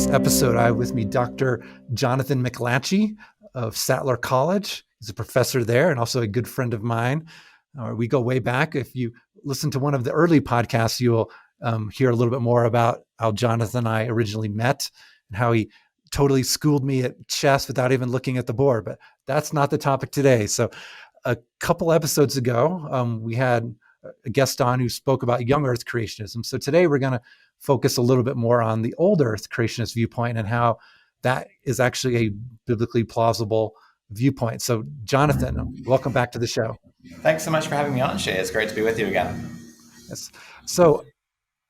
this episode, I have with me Dr. Jonathan McLatchie of Sattler College. He's a professor there and also a good friend of mine. We go way back. If you listen to one of the early podcasts, you will hear a little bit more about how Jonathan and I originally met and how he totally schooled me at chess without even looking at the board. But that's not the topic today. So a couple episodes ago, we had a guest on who spoke about young Earth creationism. So today we're going to focus a little bit more on the old Earth creationist viewpoint and how that is actually a biblically plausible viewpoint. So Jonathan, welcome back to the show. Thanks so much for having me on, Shay. It's great to be with you again. Yes. So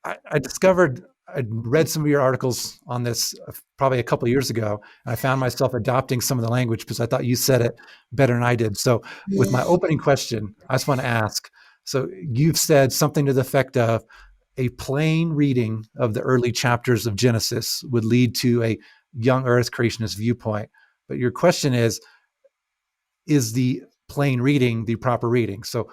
I discovered, I'd read some of your articles on this probably a couple of years ago, and I found myself adopting some of the language because I thought you said it better than I did. So with my opening question, I just want to ask, so you've said something to the effect of a plain reading of the early chapters of Genesis would lead to a young Earth creationist viewpoint. But your question is the plain reading the proper reading? So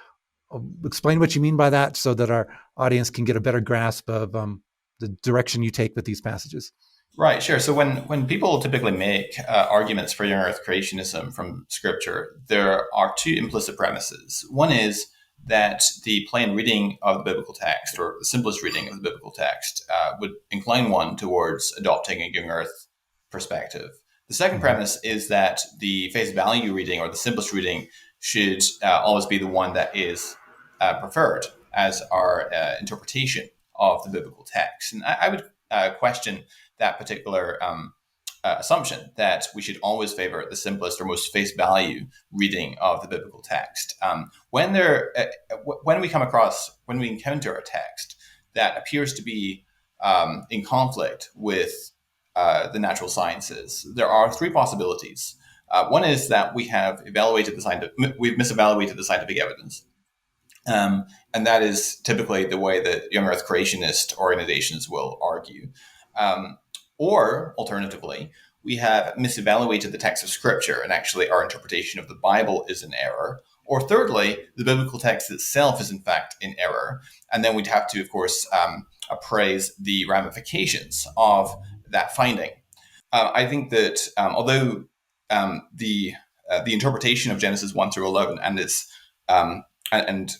explain what you mean by that so that our audience can get a better grasp of the direction you take with these passages. Right, sure. So when people typically make arguments for young Earth creationism from Scripture, there are two implicit premises. One is that the plain reading of the biblical text, or the simplest reading of the biblical text, would incline one towards adopting a young Earth perspective. The second premise is that the face value reading, or the simplest reading, should always be the one that is preferred as our interpretation of the biblical text. And I would question that particular assumption that we should always favor the simplest or most face value reading of the biblical text. When we encounter a text that appears to be in conflict with the natural sciences, there are three possibilities. One is that we've misevaluated the scientific evidence. And that is typically the way that young Earth creationist organizations will argue. Or alternatively, we have misevaluated the text of Scripture and actually our interpretation of the Bible is in error. Or thirdly, the biblical text itself is in fact in error. And then we'd have to, of course, appraise the ramifications of that finding. I think that although the interpretation of Genesis 1 through 11 and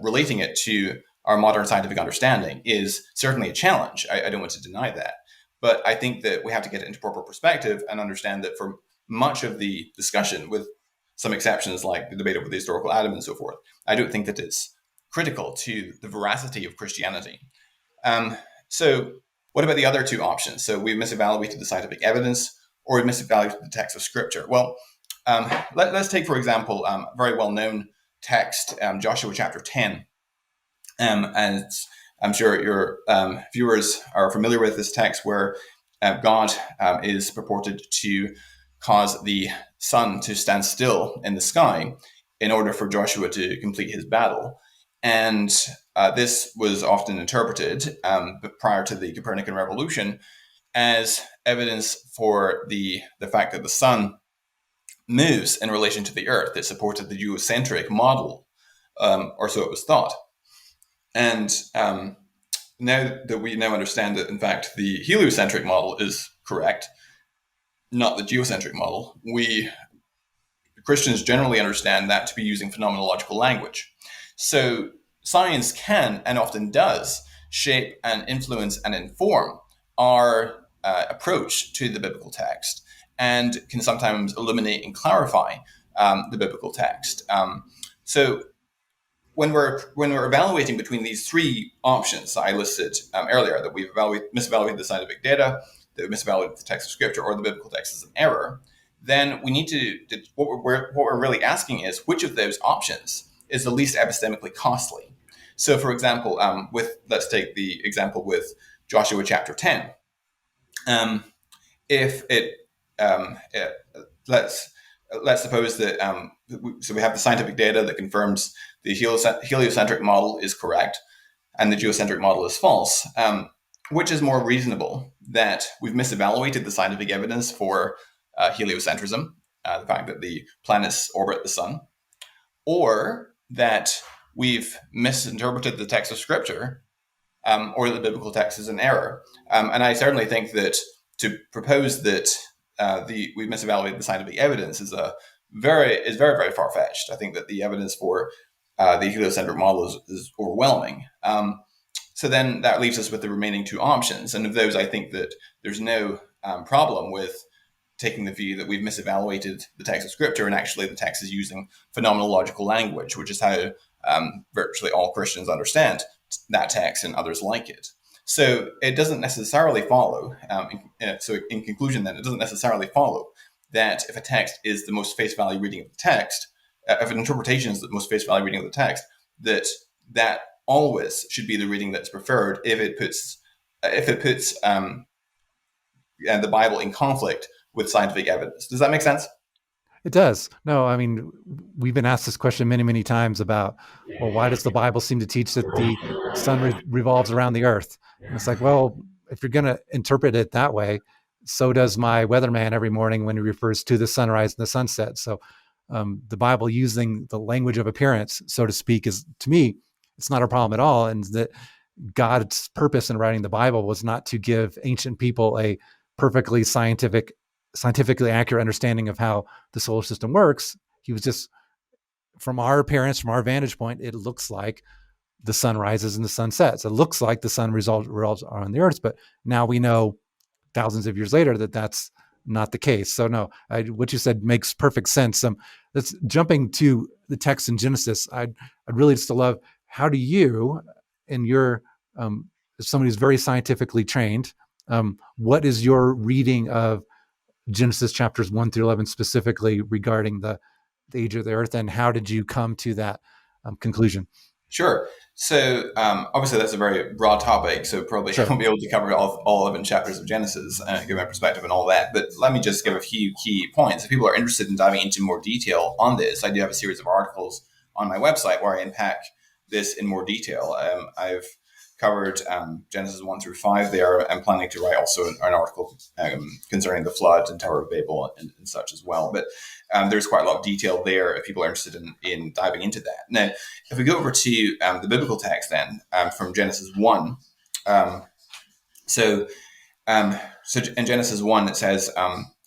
relating it to our modern scientific understanding is certainly a challenge. I don't want to deny that. But I think that we have to get it into proper perspective and understand that for much of the discussion, with some exceptions like the debate over the historical Adam and so forth, I don't think that it's critical to the veracity of Christianity. So what about the other two options? So we've misevaluated the scientific evidence, or we've misevaluated the text of Scripture. Well, let's take, for example, a very well-known text, Joshua chapter 10. And I'm sure your viewers are familiar with this text where God is purported to cause the sun to stand still in the sky in order for Joshua to complete his battle. And this was often interpreted prior to the Copernican revolution as evidence for the fact that the sun moves in relation to the earth. It supported the geocentric model, or so it was thought. And now that we understand that, in fact, the heliocentric model is correct, not the geocentric model, Christians generally understand that to be using phenomenological language. So science can, and often does, shape and influence and inform our approach to the biblical text, and can sometimes illuminate and clarify the biblical text. So when we're evaluating between these three options I listed earlier, that we've misevaluated the scientific data, that we've misevaluated the text of Scripture, or the biblical text is an error, then we need to what we're really asking is, which of those options is the least epistemically costly? So, for example, let's take the example with Joshua chapter 10. Let's suppose that we have the scientific data that confirms the heliocentric model is correct and the geocentric model is false. Which is more reasonable, that we've misevaluated the scientific evidence for heliocentrism, the fact that the planets orbit the sun, or that we've misinterpreted the text of Scripture, or that the biblical text is an error? And I certainly think that to propose that we misevaluate the scientific evidence is very far fetched. I think that the evidence for the heliocentric model is overwhelming. So then that leaves us with the remaining two options, and of those, I think that there's no problem with taking the view that we've misevaluated the text of Scripture, and actually the text is using phenomenological language, which is how virtually all Christians understand that text and others like it. So it doesn't necessarily follow. So in conclusion, then, it doesn't necessarily follow that if a text is the most face value reading of the text, if an interpretation is the most face value reading of the text, that always should be the reading that's preferred if it puts the Bible in conflict with scientific evidence. Does that make sense? It does. No, I mean, we've been asked this question many, many times about, well, why does the Bible seem to teach that the sun revolves around the earth? And it's like, well, if you're going to interpret it that way, so does my weatherman every morning when he refers to the sunrise and the sunset. So the Bible using the language of appearance, so to speak, is, to me, it's not a problem at all. And that God's purpose in writing the Bible was not to give ancient people a perfectly scientifically accurate understanding of how the solar system works. He was just, from our appearance, from our vantage point, it looks like the sun rises and the sun sets. It looks like the sun revolves around the earth, but now we know thousands of years later that that's not the case. So no, what you said makes perfect sense. Let's jumping to the text in Genesis. I'd really just love, how do you, in your, somebody who's very scientifically trained, what is your reading of Genesis chapters 1 through 11 specifically regarding the age of the earth, and how did you come to that conclusion? Sure. So obviously that's a very broad topic, so probably Sure. won't be able to cover all 11 chapters of Genesis and give my perspective and all that. But let me just give a few key points. If people are interested in diving into more detail on this, I do have a series of articles on my website where I unpack this in more detail. I've covered Genesis 1 through 5 there. I'm planning to write also an article concerning the flood and Tower of Babel and such as well. But there's quite a lot of detail there if people are interested in diving into that. Now, if we go over to the biblical text then, from Genesis 1, so in Genesis 1, it says,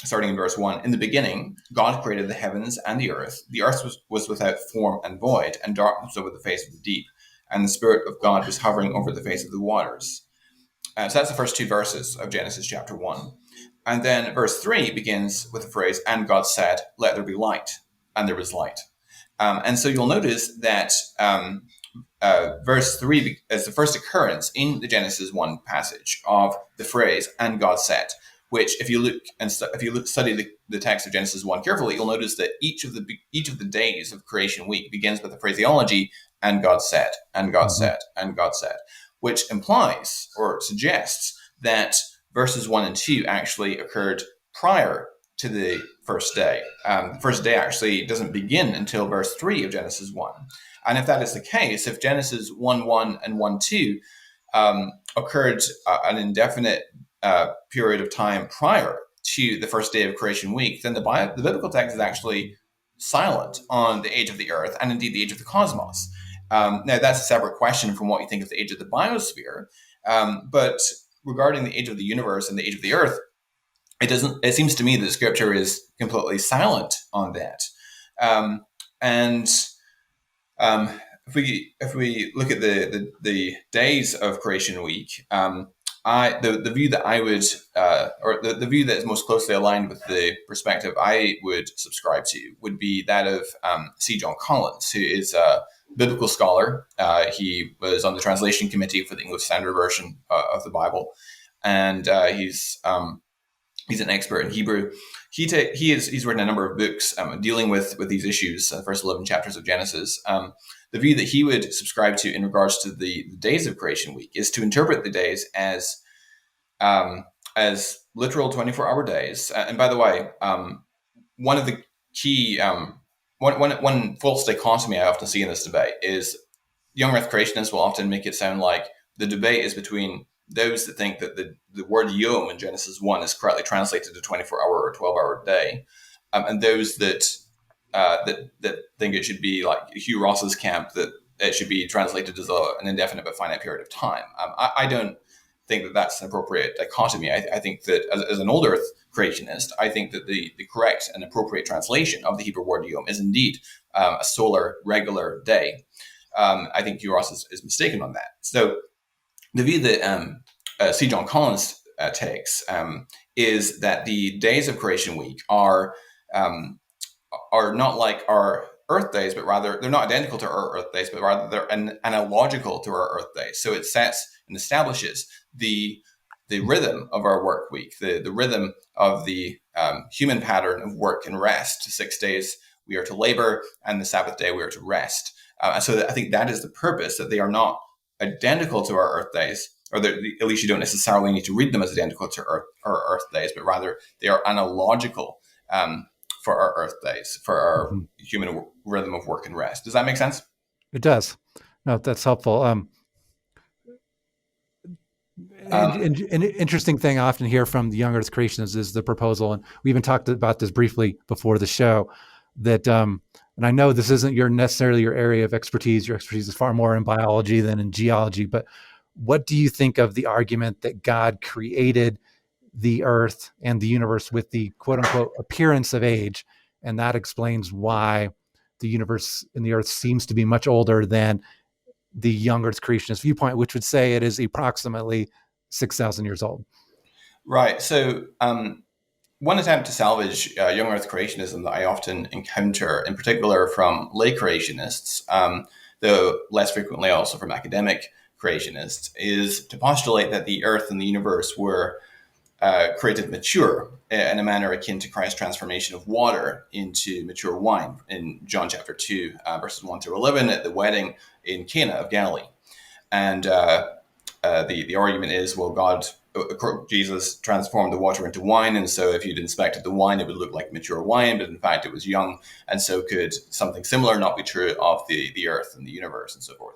starting in verse 1, in the beginning, God created the heavens and the earth. The earth was without form and void, and darkness over the face of the deep. And the Spirit of God was hovering over the face of the waters. So that's the first two verses of Genesis chapter 1. And then verse 3 begins with the phrase, and God said, let there be light. And there was light. And so you'll notice that verse 3 is the first occurrence in the Genesis 1 passage of the phrase, and God said, which if you look and study the text of Genesis 1 carefully, you'll notice that each of the days of creation week begins with the phraseology, and God said, and God said, and God said, which implies or suggests that verses 1 and 2 actually occurred prior to the first day. The first day actually doesn't begin until verse 3 of Genesis 1. And if that is the case, if Genesis 1:1 and 1:2 occurred an indefinite period of time prior to the first day of creation week, then the biblical text is actually silent on the age of the earth and indeed the age of the cosmos. Now, that's a separate question from what you think of the age of the biosphere. But regarding the age of the universe and the age of the earth, it seems to me that Scripture is completely silent on that. If we look at the days of creation week, the view that I would, or the view that is most closely aligned with the perspective I would subscribe to, would be that of C. John Collins, who is a biblical scholar. He was on the translation committee for the English Standard Version of the Bible, and he's an expert in Hebrew. He's written a number of books dealing with these issues, the first 11 chapters of Genesis. The view that he would subscribe to in regards to the days of creation week is to interpret the days as literal 24-hour days. And by the way, one of the key one false dichotomy I often see in this debate is young Earth creationists will often make it sound like the debate is between those that think that the word yom in Genesis 1 is correctly translated to 24-hour or 12-hour day, and those that think it should be like Hugh Ross's camp, that it should be translated as an indefinite but finite period of time. I don't think that that's an appropriate dichotomy. I think that as an old Earth creationist, I think that the correct and appropriate translation of the Hebrew word yom is indeed a solar regular day. I think Ross is mistaken on that. So the view that C. John Collins takes is that the days of Creation Week are not like our Earth days, but rather they're not identical to our Earth days, but rather they're analogical to our Earth days. So it sets and establishes the rhythm of our work week, the rhythm of the human pattern of work and rest. 6 days we are to labor, and the Sabbath day we are to rest. And so I think that is the purpose, that they are not identical to our Earth days, or at least you don't necessarily need to read them as identical to our Earth days, but rather they are analogical for our Earth days, for our human rhythm of work and rest. Does that make sense? It does. No, that's helpful. An interesting thing I often hear from the young Earth creationists is the proposal, and we even talked about this briefly before the show, that, and I know this isn't necessarily your area of expertise. Your expertise is far more in biology than in geology, but what do you think of the argument that God created the Earth and the universe with the quote unquote appearance of age, and that explains why the universe and the Earth seems to be much older than the young Earth creationist viewpoint, which would say it is approximately 6,000 years old? Right. So one attempt to salvage young Earth creationism that I often encounter, in particular from lay creationists, though less frequently also from academic creationists, is to postulate that the Earth and the universe were created mature in a manner akin to Christ's transformation of water into mature wine in John chapter 2, verses 1 through 11 at the wedding in Cana of Galilee. And the argument is, well, Jesus transformed the water into wine, and so if you'd inspected the wine, it would look like mature wine, but in fact it was young, and so could something similar not be true of the Earth and the universe and so forth.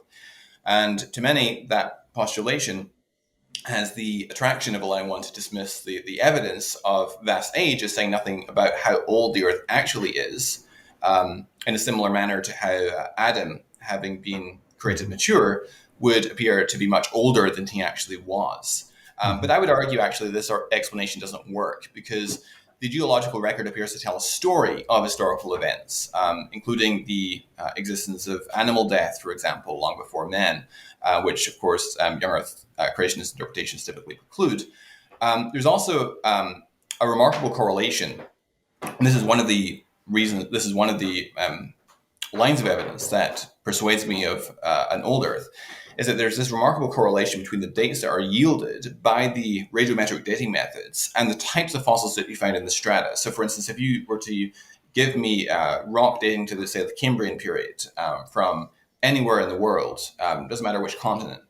And to many, that postulation has the attraction of allowing one to dismiss the evidence of vast age as saying nothing about how old the Earth actually is, in a similar manner to how Adam, having been created mature, would appear to be much older than he actually was. But I would argue, actually, this explanation doesn't work, because the geological record appears to tell a story of historical events, including the existence of animal death, for example, long before men, which, of course, young Earth creationist interpretations typically preclude. There's also a remarkable correlation, and this is one of the lines of evidence that persuades me of an old Earth, is that there's this remarkable correlation between the dates that are yielded by the radiometric dating methods and the types of fossils that you find in the strata. So, for instance, if you were to give me rock dating to, say, the Cambrian period from anywhere in the world, doesn't matter which continent,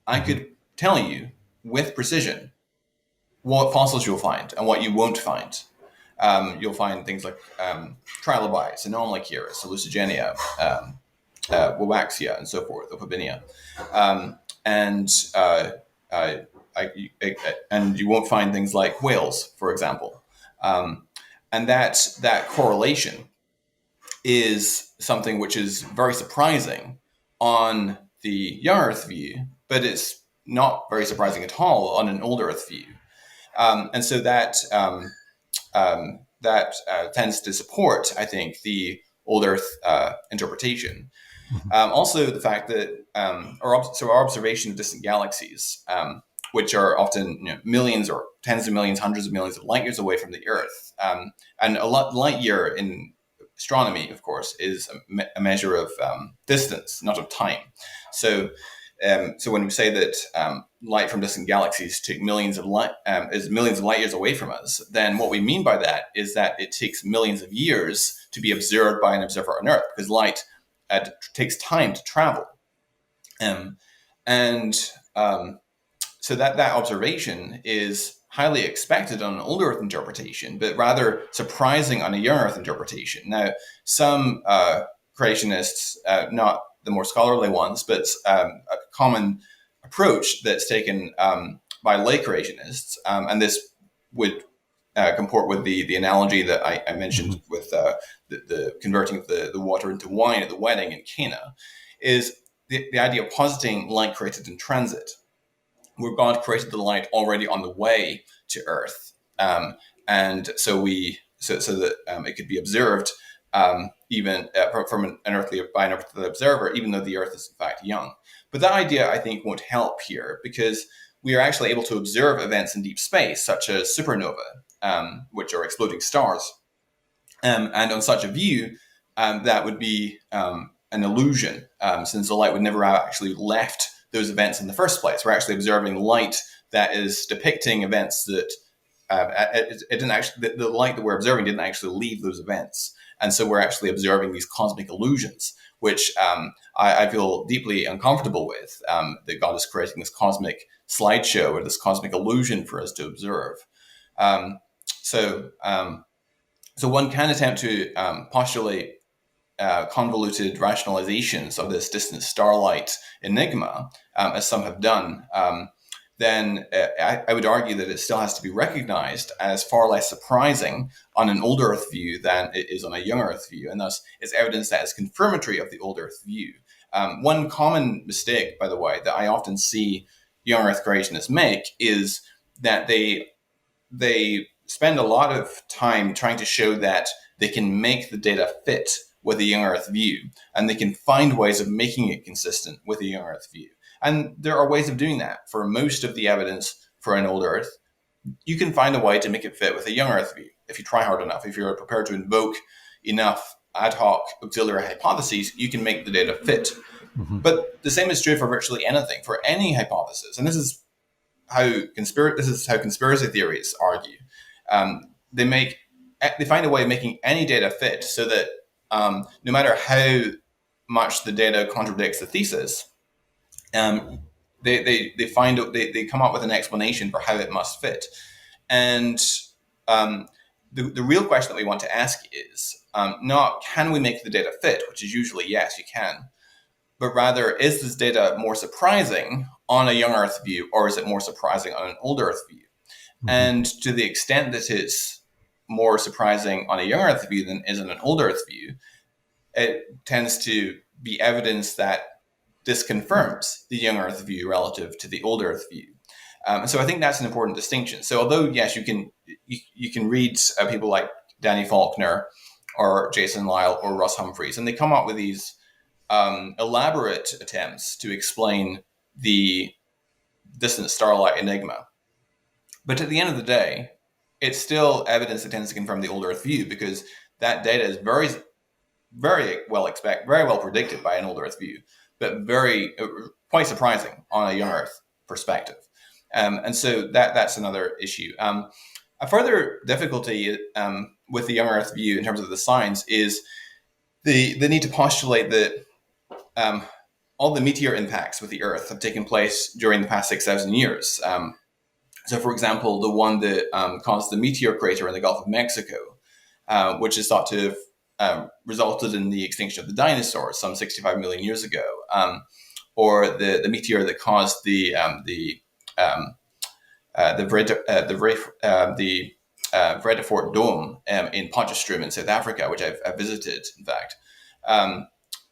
I could tell you with precision what fossils you'll find and what you won't find. You'll find things like trilobites, anomalocaris, hallucigenia, Wawaxia, and so forth, Opabinia. And you won't find things like whales, for example. And that correlation is something which is very surprising on the young Earth view, but it's not very surprising at all on an old Earth view. And so that tends to support, I think, the old Earth interpretation. Also, the fact that our observation of distant galaxies, which are often millions or tens of millions, hundreds of millions of light years away from the Earth, and light year in astronomy, of course, is a measure of distance, not of time. So when we say that light from distant galaxies take millions of light years away from us, then what we mean by that is that it takes millions of years to be observed by an observer on Earth, because light takes time to travel. So that observation is highly expected on an old Earth interpretation, but rather surprising on a young Earth interpretation. Now, some creationists, not the more scholarly ones, but a common approach that's taken by lay creationists, and this would comport with the analogy that I mentioned with the converting of the water into wine at the wedding in Cana, is the idea of positing light created in transit. where God created the light already on the way to Earth, and so that it could be observed even from by an earthly observer, even though the Earth is in fact young. But that idea, I think, won't help here, because we are actually able to observe events in deep space, such as supernovae, which are exploding stars. And on such a view, that would be an illusion, since the light would never have actually left those events in the first place. We're actually observing light that is depicting events that it didn't actually, the light that we're observing didn't actually leave those events. And so we're actually observing these cosmic illusions, which I feel deeply uncomfortable with, that God is creating this cosmic slideshow or this cosmic illusion for us to observe. So one can attempt to postulate convoluted rationalizations of this distant starlight enigma, as some have done. Then I would argue that it still has to be recognized as far less surprising on an old Earth view than it is on a young Earth view, and thus it's evidence that is confirmatory of the old Earth view. One common mistake, by the way, that I often see young Earth creationists make is that they spend a lot of time trying to show that they can make the data fit with a young Earth view, and they can find ways of making it consistent with a young Earth view. And there are ways of doing that. For most of the evidence for an old Earth, you can find a way to make it fit with a young Earth view. If you try hard enough, if you're prepared to invoke enough ad hoc auxiliary hypotheses, you can make the data fit. Mm-hmm. But the same is true for virtually anything, for any hypothesis. And this is how conspiracy theories argue. They find a way of making any data fit, so that no matter how much the data contradicts the thesis, they come up with an explanation for how it must fit. And the real question that we want to ask is not can we make the data fit, which is usually yes, you can, but rather, is this data more surprising on a young Earth view, or is it more surprising on an old Earth view? Mm-hmm. And to the extent that it's more surprising on a young Earth view than is on an old Earth view, it tends to be evidence that this confirms the young Earth view relative to the old Earth view. And so I think that's an important distinction. So although, yes, you can read people like Danny Faulkner or Jason Lyle or Russ Humphreys, and they come up with these elaborate attempts to explain the distant starlight enigma. But at the end of the day, it's still evidence that tends to confirm the old Earth view, because that data is very, very well predicted by an old Earth view, but quite surprising on a young Earth perspective. And so that's another issue. A further difficulty with the young Earth view in terms of the signs is the need to postulate that all the meteor impacts with the Earth have taken place during the past 6,000 years. So, for example, the one that caused the Meteor crater in the Gulf of Mexico, which is thought to have resulted in the extinction of the dinosaurs some 65 million years ago, or the meteor that caused the Vredefort Dome in Potchefstroom in South Africa, which I've visited, in fact.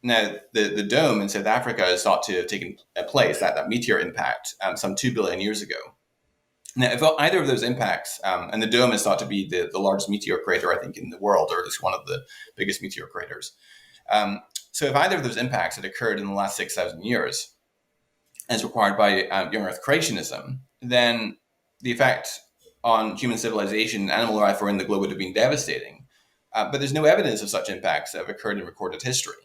Now, the dome in South Africa is thought to have taken place, that meteor impact, some 2 billion years ago. Now, if either of those impacts, and the dome is thought to be the largest meteor crater, I think, in the world, or at least one of the biggest meteor craters. So if either of those impacts had occurred in the last 6,000 years, as required by young Earth creationism, then the effect on human civilization and animal life around the globe would have been devastating. But there's no evidence of such impacts that have occurred in recorded history.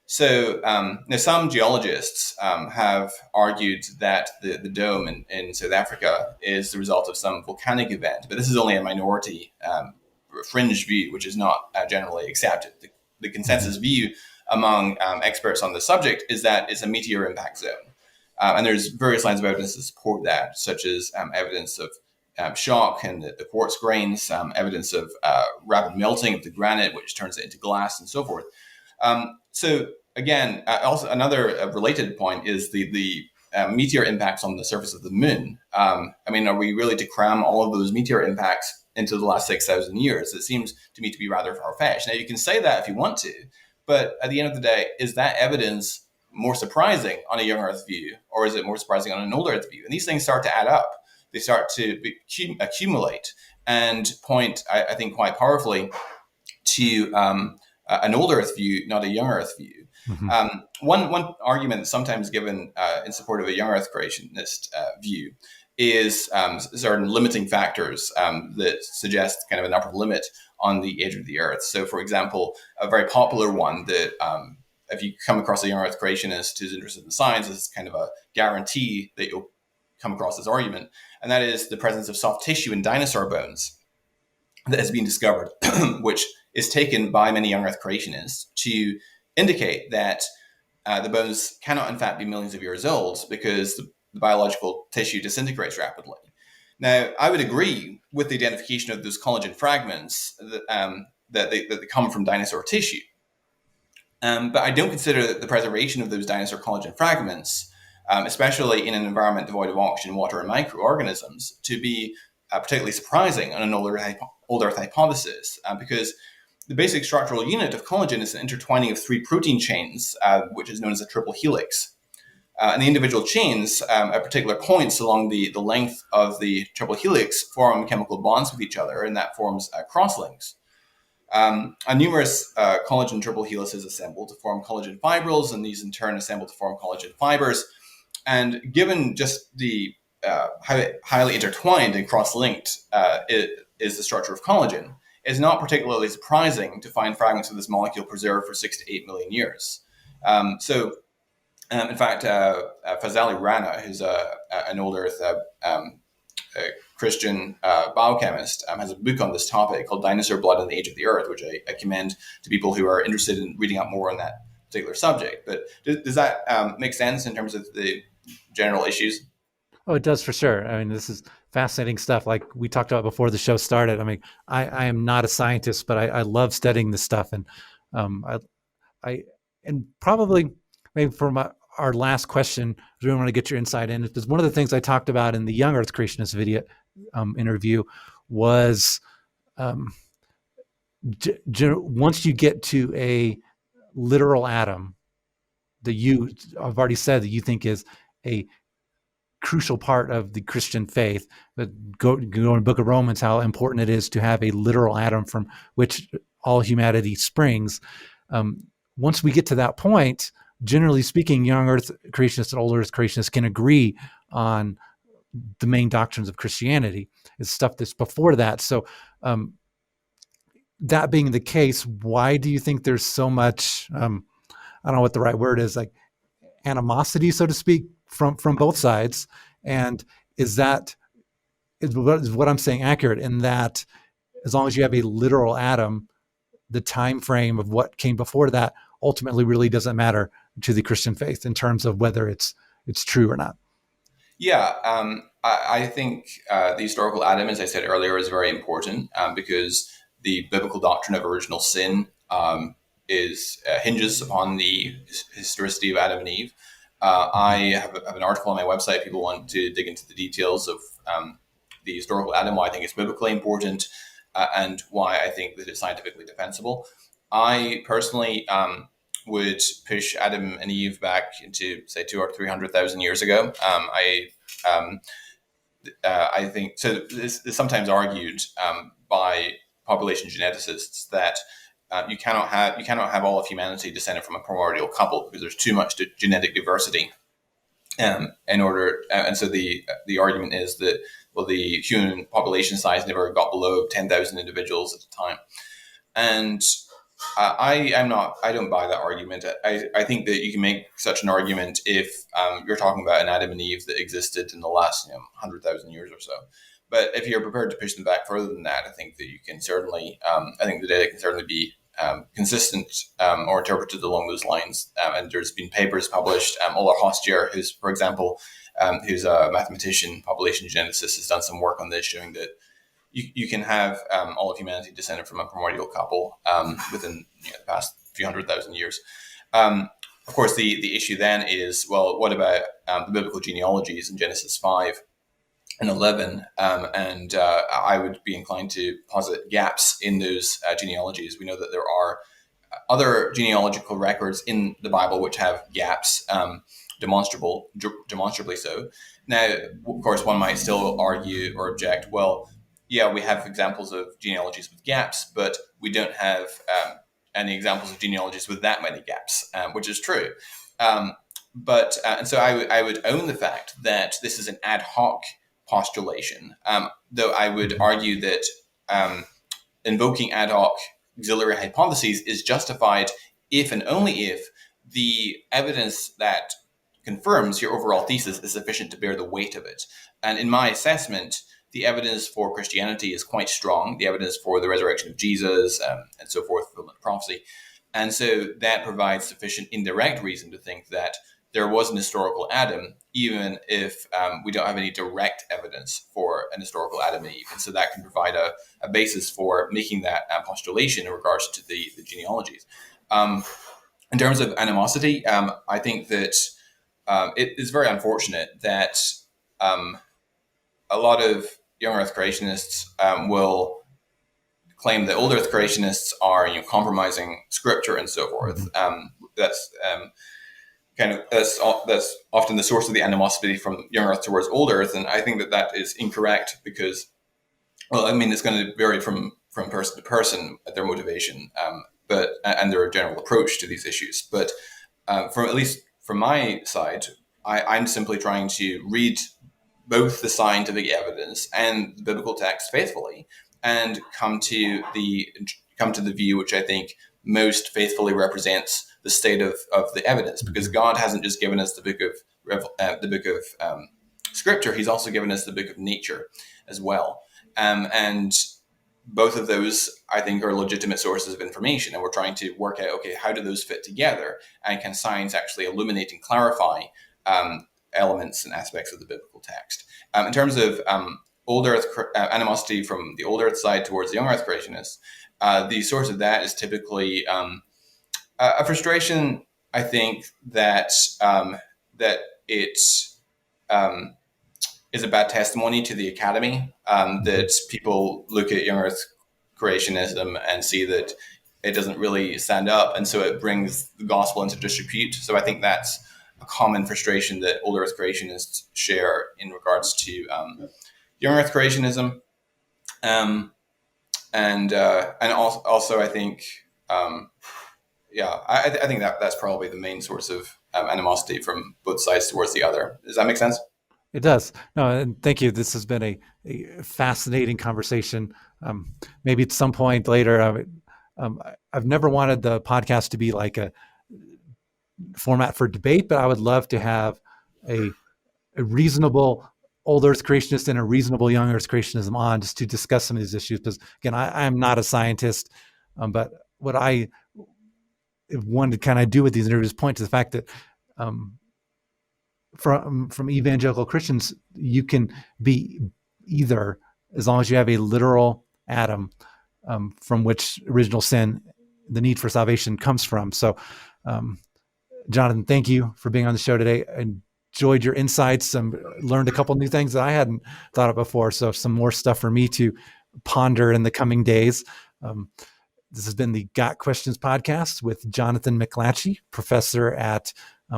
So now some geologists have argued that the dome in South Africa is the result of some volcanic event, but this is only a minority fringe view, which is not generally accepted. The consensus view among experts on the subject is that it's a meteor impact zone. And there's various lines of evidence to support that, such as evidence of shock and the quartz grains, evidence of rapid melting of the granite, which turns it into glass, and so forth. So again, also another related point is the meteor impacts on the surface of the moon. I mean, are we really to cram all of those meteor impacts into the last 6,000 years? It seems to me to be rather far-fetched. Now, you can say that if you want to, but at the end of the day, is that evidence more surprising on a young Earth view, or is it more surprising on an old Earth view? And these things start to add up. They start to accumulate and point, I think, quite powerfully to an old Earth view, not a young Earth view. Mm-hmm. One argument that's sometimes given in support of a young Earth creationist view is certain limiting factors that suggest kind of an upper limit on the age of the Earth. So, for example, a very popular one that if you come across a young Earth creationist who's interested in science, is kind of a guarantee that you'll come across this argument, and that is the presence of soft tissue in dinosaur bones that has been discovered, which is taken by many young Earth creationists to indicate that the bones cannot, in fact, be millions of years old because the biological tissue disintegrates rapidly. Now, I would agree with the identification of those collagen fragments that they come from dinosaur tissue. But I don't consider the preservation of those dinosaur collagen fragments, especially in an environment devoid of oxygen, water, and microorganisms, to be particularly surprising on an old Earth hypothesis, because the basic structural unit of collagen is an intertwining of three protein chains, which is known as a triple helix. And the individual chains at particular points along the length of the triple helix form chemical bonds with each other, and that forms crosslinks. And numerous collagen triple helices assemble to form collagen fibrils, and these in turn assemble to form collagen fibers. And given just the highly intertwined and cross-linked is the structure of collagen, it's not particularly surprising to find fragments of this molecule preserved for 6 to 8 million years. In fact, Fazali Rana, who's an old Earth Christian biochemist, has a book on this topic called Dinosaur Blood and the Age of the Earth, which I commend to people who are interested in reading up more on that particular subject. But does that make sense in terms of the general issues? Oh, it does for sure. I mean, this is fascinating stuff. Like we talked about before the show started. I mean, I am not a scientist, but I love studying this stuff, and and probably maybe for our last question, we want to get your insight in, because one of the things I talked about in the Young Earth Creationist video interview was once you get to a literal atom that I've already said that you think is a crucial part of the Christian faith, but go in the book of Romans, how important it is to have a literal atom from which all humanity springs. Once we get to that point, generally speaking, young Earth creationists and old Earth creationists can agree on the main doctrines of Christianity. It's stuff that's before that. So that being the case, why do you think there's so much, I don't know what the right word is, like animosity, so to speak, from both sides? And is what I'm saying accurate in that as long as you have a literal atom, the time frame of what came before that ultimately really doesn't matter to the Christian faith in terms of whether it's true or not? Yeah, I think the historical atom, as I said earlier, is very important because the biblical doctrine of original sin hinges upon the historicity of Adam and Eve. I have an article on my website. People want to dig into the details of the historical atom, why I think it's biblically important, and why I think that it's scientifically defensible. I personally would push Adam and Eve back into, say, 200,000 or 300,000 years ago. I think so. This is sometimes argued by population geneticists that you cannot have all of humanity descended from a primordial couple because there's too much genetic diversity. And so the argument is that, well, the human population size never got below 10,000 individuals at the time, and I don't buy that argument. I think that you can make such an argument if you're talking about an Adam and Eve that existed in the last 100,000 years or so. But if you're prepared to push them back further than that, I think that you can certainly. I think the data can certainly be consistent or interpreted along those lines. And there's been papers published. Ola Hostier, who's, for example, who's a mathematician, population geneticist, has done some work on this, showing that you can have all of humanity descended from a primordial couple within the past few 100,000 years. Of course, the issue then is, well, what about the biblical genealogies in Genesis 5 and 11? I would be inclined to posit gaps in those genealogies. We know that there are other genealogical records in the Bible which have gaps, demonstrably so. Now, of course, one might still argue or object, well, yeah, we have examples of genealogies with gaps, but we don't have any examples of genealogies with that many gaps, which is true. And so I would own the fact that this is an ad hoc postulation, though I would argue that invoking ad hoc auxiliary hypotheses is justified if and only if the evidence that confirms your overall thesis is sufficient to bear the weight of it. And in my assessment, the evidence for Christianity is quite strong, the evidence for the resurrection of Jesus and so forth, fulfillment of prophecy. And so that provides sufficient indirect reason to think that there was an historical Adam, even if we don't have any direct evidence for an historical Adam and Eve. And so that can provide a basis for making that postulation in regards to the genealogies. In terms of animosity, I think that it is very unfortunate that a lot of young Earth creationists will claim that old Earth creationists are compromising scripture and so forth. That's often the source of the animosity from young Earth towards old Earth, and I think that is incorrect because, well, I mean, it's going to vary from person to person, their motivation, and their general approach to these issues. But at least from my side, I'm simply trying to read both the scientific evidence and the biblical text faithfully, and come to the view which I think most faithfully represents the state of the evidence, because God hasn't just given us the book of Scripture; He's also given us the book of nature as well, and both of those I think are legitimate sources of information, and we're trying to work out, okay, how do those fit together, and can science actually illuminate and clarify elements and aspects of the biblical text? In terms of old Earth animosity from the old Earth side towards the young Earth creationists, the source of that is typically a frustration. I think that it is a bad testimony to the academy, that people look at young Earth creationism and see that it doesn't really stand up, and so it brings the gospel into disrepute. So I think that's a common frustration that old Earth creationists share in regards to young Earth creationism, and also I think I think that's probably the main source of animosity from both sides towards the other. Does that make sense? It does. No, and thank you. This has been a fascinating conversation. Maybe at some point later, I've never wanted the podcast to be like a format for debate, but I would love to have a reasonable old Earth creationist and a reasonable young Earth creationism on, just to discuss some of these issues. Because again, I am not a scientist, but what I wanted to kind of do with these interviews point to the fact that from evangelical Christians, you can be either, as long as you have a literal Adam from which original sin, the need for salvation comes from. So, Jonathan, thank you for being on the show today. I enjoyed your insights and learned a couple new things that I hadn't thought of before. So some more stuff for me to ponder in the coming days. This has been the Got Questions podcast with Jonathan McLatchie, professor at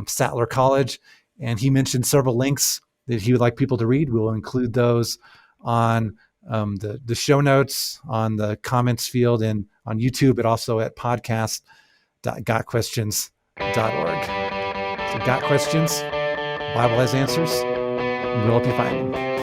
Sattler College. And he mentioned several links that he would like people to read. We'll include those on the show notes, on the comments field, and on YouTube, but also at podcast.gotquestions.org. So Got Questions, Bible has answers, and we'll help you find them.